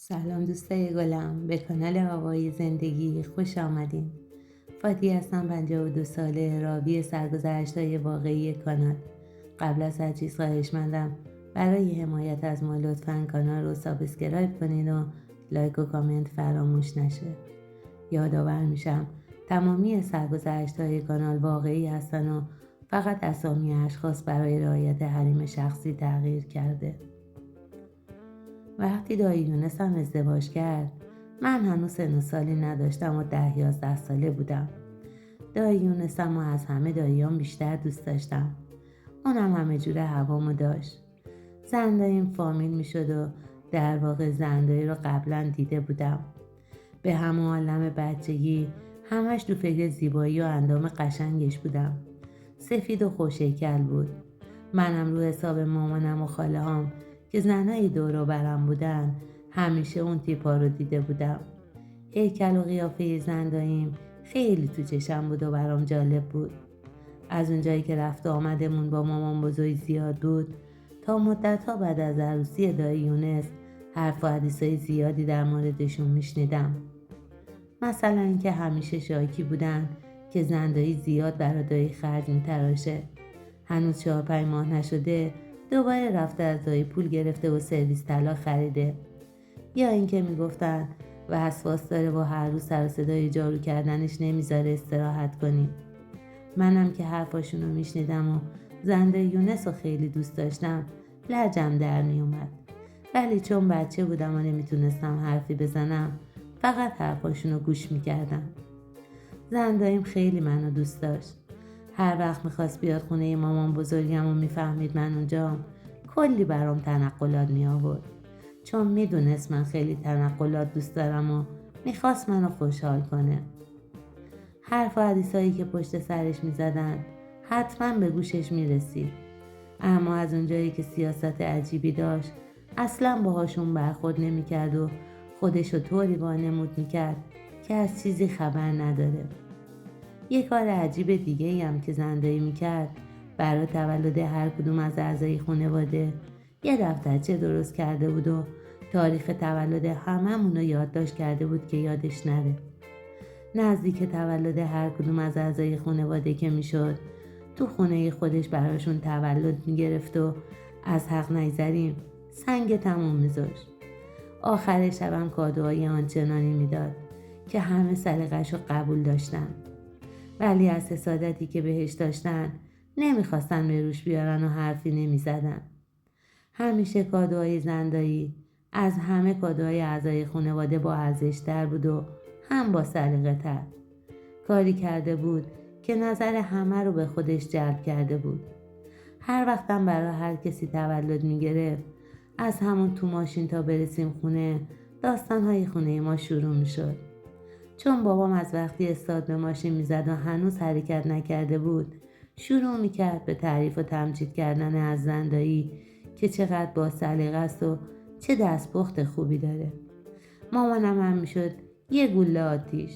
سلام دوستای گلم، به کانال هوای زندگی خوش آمدین. فاتی هستم، 52 ساله، راوی سرگذشت‌های واقعی کانال. قبل از هر چیز خواهشمندم برای حمایت از ما لطفاً کانال رو سابسکرایب کنین و لایک و کامنت فراموش نشه. یادآور میشم تمامی سرگذشت‌های کانال واقعی هستن و فقط اسامی اشخاص برای رعایت حریم شخصی تغییر کرده. وقتی دایی یونسم ازدواج کرد، من هنوز سن و سالی نداشتم و 10-11 ساله بودم. دایی یونسم و از همه داییام بیشتر دوست داشتم. اونم همه جوره هوامو داشت. زنداییم فامیل می شد و در واقع زندایی رو قبلا دیده بودم. به همه عالم بچگی همش تو فکر زیبایی و اندام قشنگش بودم. سفید و خوش‌هیکل بود. منم رو حساب مامانم و خاله هام که زنای دور و برم بودن همیشه اون تیپا رو دیده بودم. هیکل و قیافه زنداییم خیلی تو چشم بود و برام جالب بود. از اونجایی که رفت و آمدمون با مامان بزرگ زیاد بود تا مدت‌ها بعد از عروسی دایی یونس حرف و حدیثای زیادی در موردشون میشنیدم. مثلا اینکه همیشه شاکی بودن که زندایی زیاد برای دایی خرج میتراشه. هنوز 4-5 ماه نشده دوباره رفته از دایی پول گرفته و سرویس طلا خریده. یا اینکه میگفتن وسواس داره و هر روز سر و صدای جارو کردنش نمیذاره استراحت کنیم. منم که حرفاشونو میشنیدم و زنده یونس رو خیلی دوست داشتم، لجم در میومد. ولی چون بچه بودم و نمیتونستم حرفی بزنم، فقط حرفاشونو گوش میکردم. زنداییم خیلی منو دوست داشت. هر وقت میخواست بیاد خونه مامان بزرگم و میفهمید من اونجام، کلی برام تنقلات می آورد. چون میدونست من خیلی تنقلات دوست دارم و میخواست منو خوشحال کنه. حرف و حدیثایی که پشت سرش میزدن حتما به گوشش میرسید. اما از اونجایی که سیاست عجیبی داشت اصلا باهاشون برخورد نمیکرد و خودشو طوری وانمود میکرد که از چیزی خبر نداره. یه کار عجیب دیگه‌ای هم که زندایی میکرد، برای تولد هر کدوم از اعضای خانواده یه دفترچه درست کرده بود و تاریخ تولد هممون رو یادداشت کرده بود که یادش نره. نزدیک تولد هر کدوم از اعضای خانواده که میشد، تو خونه خودش براشون تولد میگرفت و از حق نگذریم سنگ تموم میذاشت. آخر شبم کادوهای آنچنانی میداد که همه سلیقه‌ش رو قبول داشتن. ولی از حسادتی که بهش داشتن نمیخواستن به روش بیارن و حرفی نمیزدن. همیشه کادوهای زندایی از همه کادوهای اعضای خانواده با ارزش‌تر بود و هم با سلیقه تر. کاری کرده بود که نظر همه رو به خودش جلب کرده بود. هر وقتم برای هر کسی تولد میگرفت، از همون تو ماشین تا برسیم خونه داستانهای خونه ما شروع میشد. چون بابام از وقتی استاد به ماشین میزد و هنوز حرکت نکرده بود شروع میکرد به تعریف و تمجید کردن از زندایی که چقدر با سلیقه است و چه دستپخت خوبی داره. مامانم هم میشد یه گوله آتیش،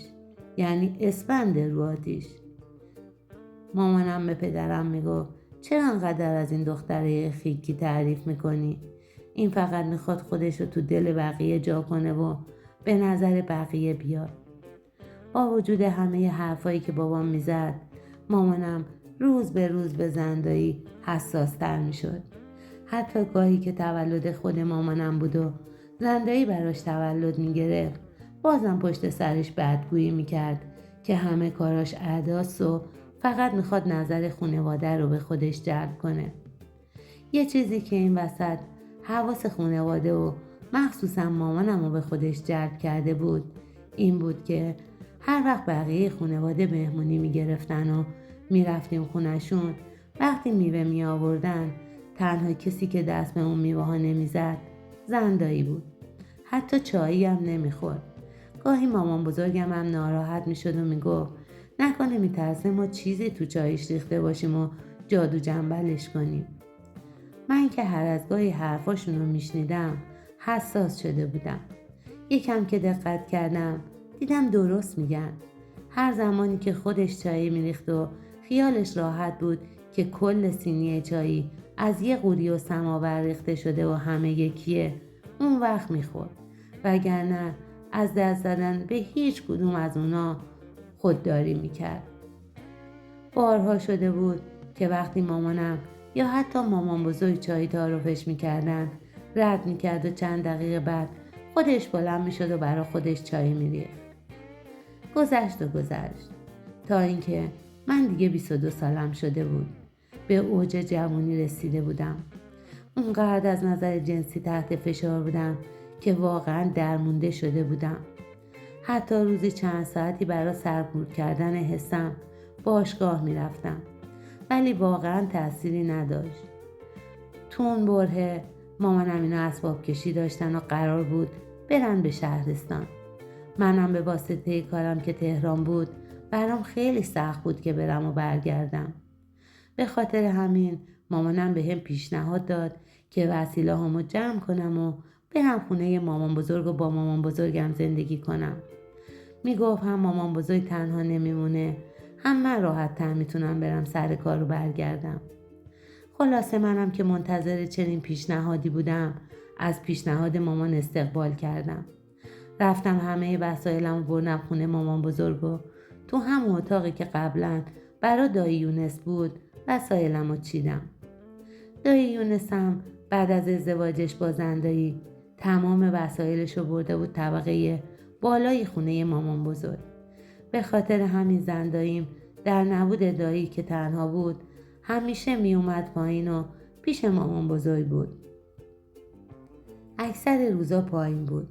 یعنی اسفند رو آتیش. مامانم به پدرم میگفت چرا انقدر از این دختره خیکی تعریف میکنی؟ این فقط میخواد خودش رو تو دل بقیه جا کنه و به نظر بقیه بیاد. با وجود همه حرفایی که بابام میزد، مامانم روز به روز به زندایی حساس تر میشد. حتی گاهی که تولد خود مامانم بود و زندایی براش تولد میگرفت، بازم پشت سرش بدگویی میکرد که همه کاراش اعداست و فقط میخواد نظر خانواده رو به خودش جلب کنه. یه چیزی که این وسط حواس خانواده و مخصوصا مامانم رو به خودش جلب کرده بود این بود که هر وقت بقیه خانواده مهمونی میگرفتن و میرفتیم خونشون، وقتی میوه می آوردن تنها کسی که دست به اون میوه ها نمیزد زندایی بود. حتی چایی هم نمیخورد. گاهی مامان بزرگم هم ناراحت میشد و میگفت نکنه میترسه ما چیزی تو چایش ریخته باشیم و جادو جنبلش کنیم. من که هر از گاهی حرفاشون رو میشنیدم حساس شده بودم. یکم که دقت کردم دیدم درست میگن. هر زمانی که خودش چایی میریخت و خیالش راحت بود که کل سینی چایی از یه قوری و سماور ریخته شده و همه یکیه، اون وقت میخورد. وگرنه از دست دادن به هیچ کدوم از اونا خودداری میکرد. بارها شده بود که وقتی مامانم یا حتی مامان بزرگ چای تعارفش میکردن رد میکرد و چند دقیقه بعد خودش بلند میشد و برا خودش چای میریخت. گذشت تا اینکه من دیگه 22 سالم شده بود. به اوج جوانی رسیده بودم. اونقدر از نظر جنسی تحت فشار بودم که واقعا درمونده شده بودم. حتی روزی چند ساعتی برای سرکوب کردن حسم باشگاه میرفتم، ولی واقعا تأثیری نداشت. تو اون برهه مامانم اینا اسباب کشی داشتن و قرار بود برن به شهرستان. منم به واسطه کارم که تهران بود برام خیلی سخت بود که برم و برگردم. به خاطر همین مامانم به هم پیشنهاد داد که وسیله همو جمع کنم و برم خونه مامان بزرگ و با مامان بزرگم زندگی کنم. میگفت هم مامان بزرگ تنها نمیمونه، هم من راحت تر میتونم برم سر کار و برگردم. خلاصه منم که منتظر چنین پیشنهادی بودم از پیشنهاد مامان استقبال کردم. رفتم همه وسایلم و بردم خونه مامان بزرگ و تو همون اتاقی که قبلا برا دایی یونس بود وسایلم رو چیدم. دایی یونسم بعد از ازدواجش با زندایی تمام وسایلش رو برده بود طبقه بالای خونه مامان بزرگ. به خاطر همین زنداییم در نبود دایی که تنها بود همیشه می اومد پایین و پیش مامان بزرگ بود. اکثر روزا پایین بود.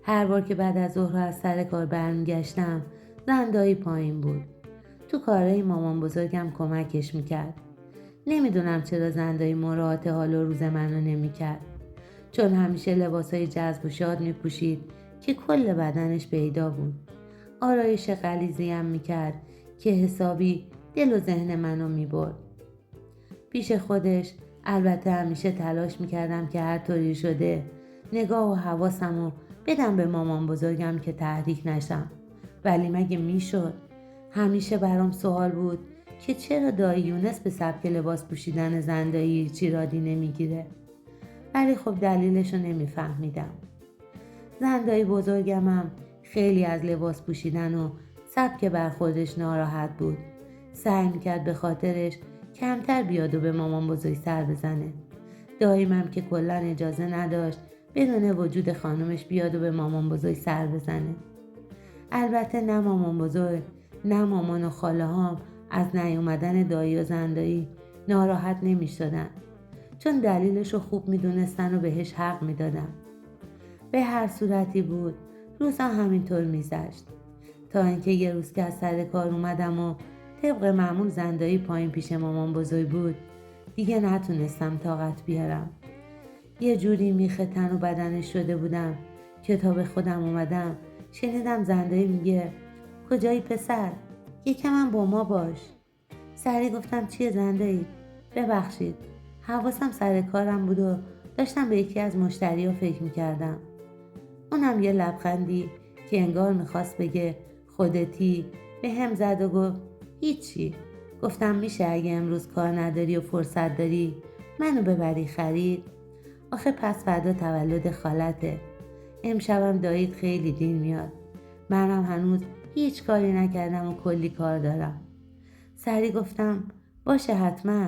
هر بار که بعد از ظهر از سر کار برمیگشتم زندایی پایین بود. تو کارهای مامان بزرگم کمکش میکرد. نمیدونم چرا زندایی مراعات حال و روز منو نمیکرد، چون همیشه لباسای جذب و شاد میپوشید که کل بدنش پیدا بود. آرایش غلیظی هم میکرد که حسابی دل و ذهن منو میبرد. پیش خودش البته همیشه تلاش میکردم که هر طوری شده نگاه و حواسمو بدم به مامان بزرگم که تحریک نشم، ولی مگه میشد؟ همیشه برام سوال بود که چرا دایی یونس به سبک لباس پوشیدن زندایی ایرادی نمیگیره، ولی خب دلیلشو نمیفهمیدم. زندایی بزرگمم خیلی از لباس پوشیدن و سبک برخوردش ناراحت بود. سعی میکرد به خاطرش کمتر بیاد و به مامان بزرگ سر بزنه. داییمم که کلا اجازه نداشت بدون وجود خانمش بیاد و به مامان بزرگ سر بزنه. البته نه مامان بزرگ نه مامان و خاله هام از نیومدن دایی و زندایی ناراحت نمی شدن، چون دلیلش رو خوب می دونستن و بهش حق می دادن. به هر صورتی بود روزا همینطور می زشت، تا اینکه یه روز که از سر کار اومدم و طبق معمول زندایی پایین پیش مامان بزرگ بود دیگه نتونستم طاقت بیارم. یه جوری میخ تن و بدنش شده بودم که تا به خودم اومدم شنیدم زندایی میگه کجایی پسر؟ یکم با ما باش. سریع گفتم چیه زندایی؟ ببخشید، حواسم سر کارم بود و داشتم به یکی از مشتری ها فکر میکردم. اونم یه لبخندی که انگار میخواست بگه خودتی به هم زد و گفت هیچی. گفتم میشه اگه امروز کار نداری و فرصت داری منو ببری خرید؟ آخه پس فردا تولد خالته. امشبم داییت خیلی دیر میاد. منم هنوز هیچ کاری نکردم و کلی کار دارم. سریع گفتم باشه حتما،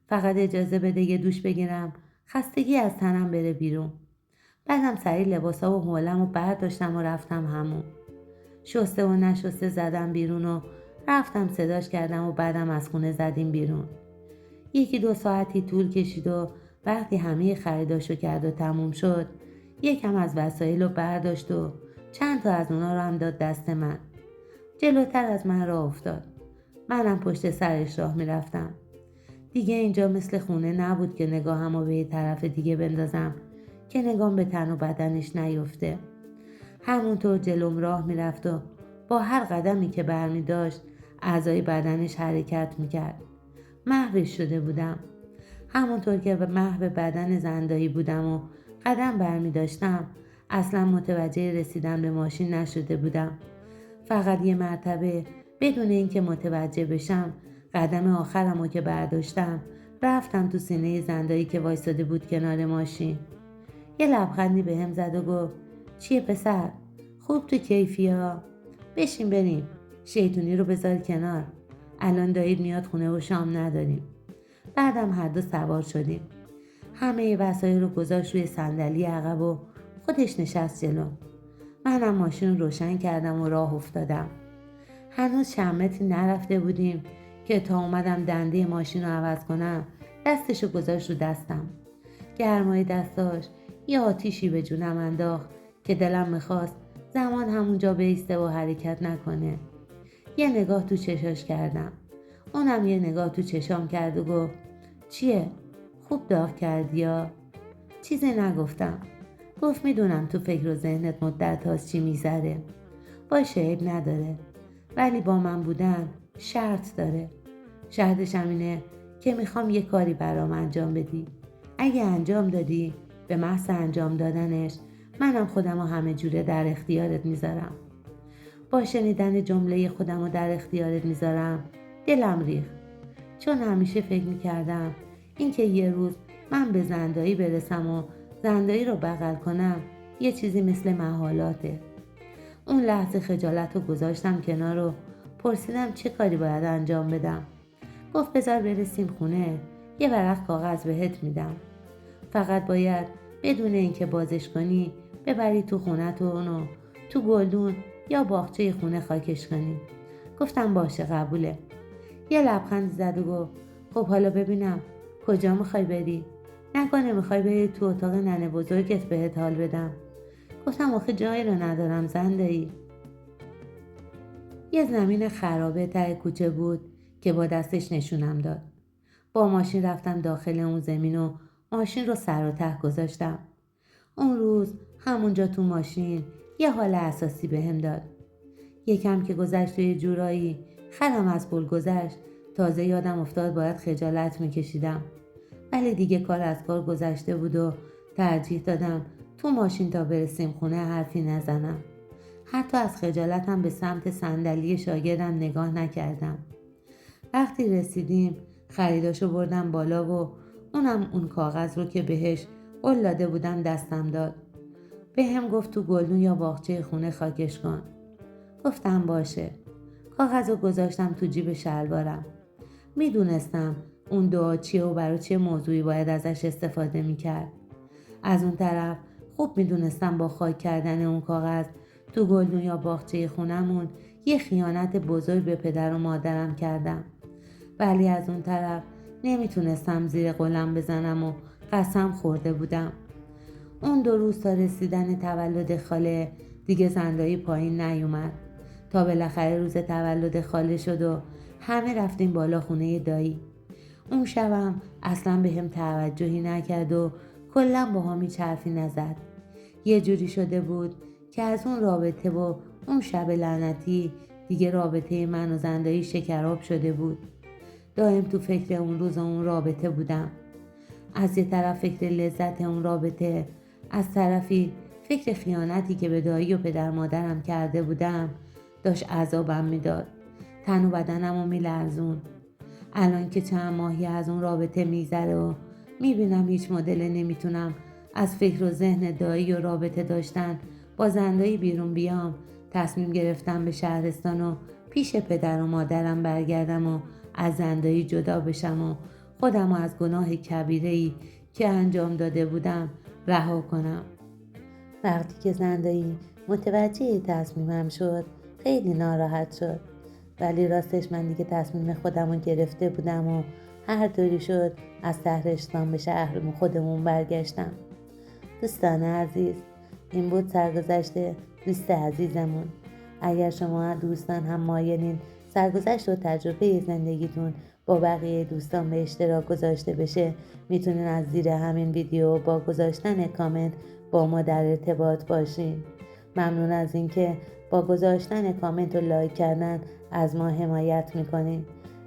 فقط اجازه بده یه دوش بگیرم خستگی از تنم بره بیرون. بعدم سریع لباسا و حولم و برداشتم و رفتم همون. شسته و نشسته زدم بیرون و رفتم صداش کردم و بعدم از خونه زدیم بیرون. 1-2 ساعتی طول کشید و وقتی همه خریداشو کرد و تموم شد یکم از وسایل رو برداشت و چند تا از اونا رو هم داد دست من. جلوتر از من راه افتاد. منم پشت سرش راه میرفتم. دیگه اینجا مثل خونه نبود که نگاهمو به یه طرف دیگه بندازم که نگام به تن و بدنش نیفته. همونطور جلوم راه میرفت و با هر قدمی که برمی داشت اعضای بدنش حرکت میکرد. محوش شده بودم. همونطور که به محو بدن زندایی بودم و قدم برمی داشتم اصلا متوجه رسیدن به ماشین نشده بودم. فقط یه مرتبه بدون اینکه متوجه بشم قدم آخرمو که برداشتم رفتم تو سینه زندایی که وایساده بود کنار ماشین. یه لبخندی به هم زد و گفت چیه پسر؟ خوب تو کیفیا؟ بشین بریم. شیطونی رو بذار کنار. الان دایید میاد خونه و شام نداریم. بعدم هر دو سوار شدیم. همه وسایل رو گذاشت روی صندلی عقب و خودش نشست جلو. منم ماشین رو روشن کردم و راه افتادم. هنوز چند متری نرفته بودیم که تا اومدم دنده ماشین رو عوض کنم دستشو گذاشت رو دستم. گرمای دستاش یه آتیشی به جونم انداخت که دلم میخواست زمان همونجا بیسته و حرکت نکنه. یه نگاه تو چشاش کردم. اونم یه نگاه تو چشام کرد و گفت چیه؟ خوب داغ کردی یا؟ چیزی نگفتم. گفت میدونم تو فکر و ذهنت مدت هاست چی میذاره. باشه عیب نداره. ولی با من بودن شرط داره. شرطش هم اینه که میخوام یه کاری برام انجام بدی. اگه انجام دادی به محض انجام دادنش منم خودمو همه جوره در اختیارت میذارم. با شنیدن جمله خودمو در اختیارت میذارم دلم ریخت. چون همیشه فکر میکردم اینکه یه روز من به زندایی برسم و زندایی رو بغل کنم یه چیزی مثل محالاته. اون لحظه خجالت رو گذاشتم کنار و پرسیدم چه کاری باید انجام بدم. گفت بذار برسیم خونه یه ورق کاغذ بهت میدم. فقط باید بدون اینکه بازش کنی ببری تو خونت و اونو تو گلدون یا باغچه خونه خاکش کنی. گفتم باشه قبوله. یه لبخند زد و گفت خب حالا ببینم کجا میخوای بری؟ نکنه میخوای بری تو اتاق ننه بزرگت بهت حال بدم؟ گفتم آخه جایی رو ندارم زندایی. یه زمین خرابه ته کوچه بود که با دستش نشونم داد. با ماشین رفتم داخل اون زمین و ماشین رو سر و ته گذاشتم. اون روز همونجا تو ماشین یه حال اساسی بهم داد. یکم که گذشت و یه جورایی خرم از پل گذشت تازه یادم افتاد باید خجالت میکشیدم. ولی دیگه کار از کار گذشته بود و ترجیح دادم تو ماشین تا برسیم خونه حرفی نزنم. حتی از خجالتم به سمت صندلی شاگردم نگاه نکردم. وقتی رسیدیم خریداشو بردم بالا و اونم اون کاغذ رو که بهش قول داده بودم دستم داد. به هم گفت تو گلدون یا باغچه خونه خاکش کن. گفتم باشه. کاغذ رو گذاشتم تو جیب شلوارم. میدونستم اون دعا چیه و برای چه موضوعی باید ازش استفاده میکرد. از اون طرف خوب میدونستم با خاک کردن اون کاغذ تو گلدون یا باغچه خونمون یه خیانت بزرگ به پدر و مادرم کردم. ولی از اون طرف نمیتونستم زیر قولم بزنم و قسم خورده بودم. اون 2 روز تا رسیدن تولد خاله دیگه زندایی پایین نیومد. تا بالاخره روز تولد خاله شد و همه رفتیم بالا خونه دایی. اون شبم اصلا به هم توجهی نکرد و کلا با هم هیچ حرفی نزد. یه جوری شده بود که از اون رابطه و اون شب لعنتی دیگه رابطه من و زندایی شکراب شده بود. دائم تو فکر اون روز و اون رابطه بودم. از یه طرف فکر لذت اون رابطه، از طرفی فکر خیانتی که به دایی و پدر مادرم کرده بودم داشت عذابم میداد. تن و بدنم رو میلرزون. الان که چند ماهی از اون رابطه میگذره و میبینم هیچ مدل نمیتونم از فکر و ذهن دایی و رابطه داشتن با زندایی بیرون بیام، تصمیم گرفتم به شهرستان و پیش پدر و مادرم برگردم و از زندایی جدا بشم و خودم از گناه کبیره‌ای که انجام داده بودم رها کنم. وقتی که زندایی متوجه تصمیمم شد خیلی ناراحت شد. ولی راستش من دیگه تصمیم خودم رو گرفته بودم و هر طوری شد از شهرستان به شهر خودمون برگشتم. دوستان عزیز، این بود سرگذشت دوست عزیزمون. اگر شما دوستان هم مایلین سرگذشت و تجربه زندگیتون با بقیه دوستان به اشتراک گذاشته بشه، میتونین از زیر همین ویدیو با گذاشتن کامنت با ما در ارتباط باشین. ممنون از اینکه با گذاشتن کامنت و لایک کردن از ما حمایت میکنین.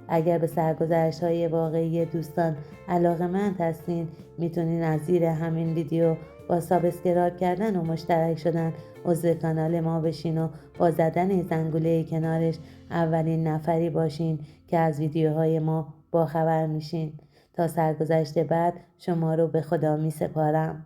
اگر به سرگذشت‌های واقعی دوستان علاقه‌مند هستین، میتونین از زیر همین ویدیو با سابسکرایب کردن و مشترک شدن عضو کانال ما بشین و با زدن زنگوله کنارش اولین نفری باشین که از ویدیوهای ما باخبر میشین. تا سرگذشت بعد شما رو به خدا میسپارم.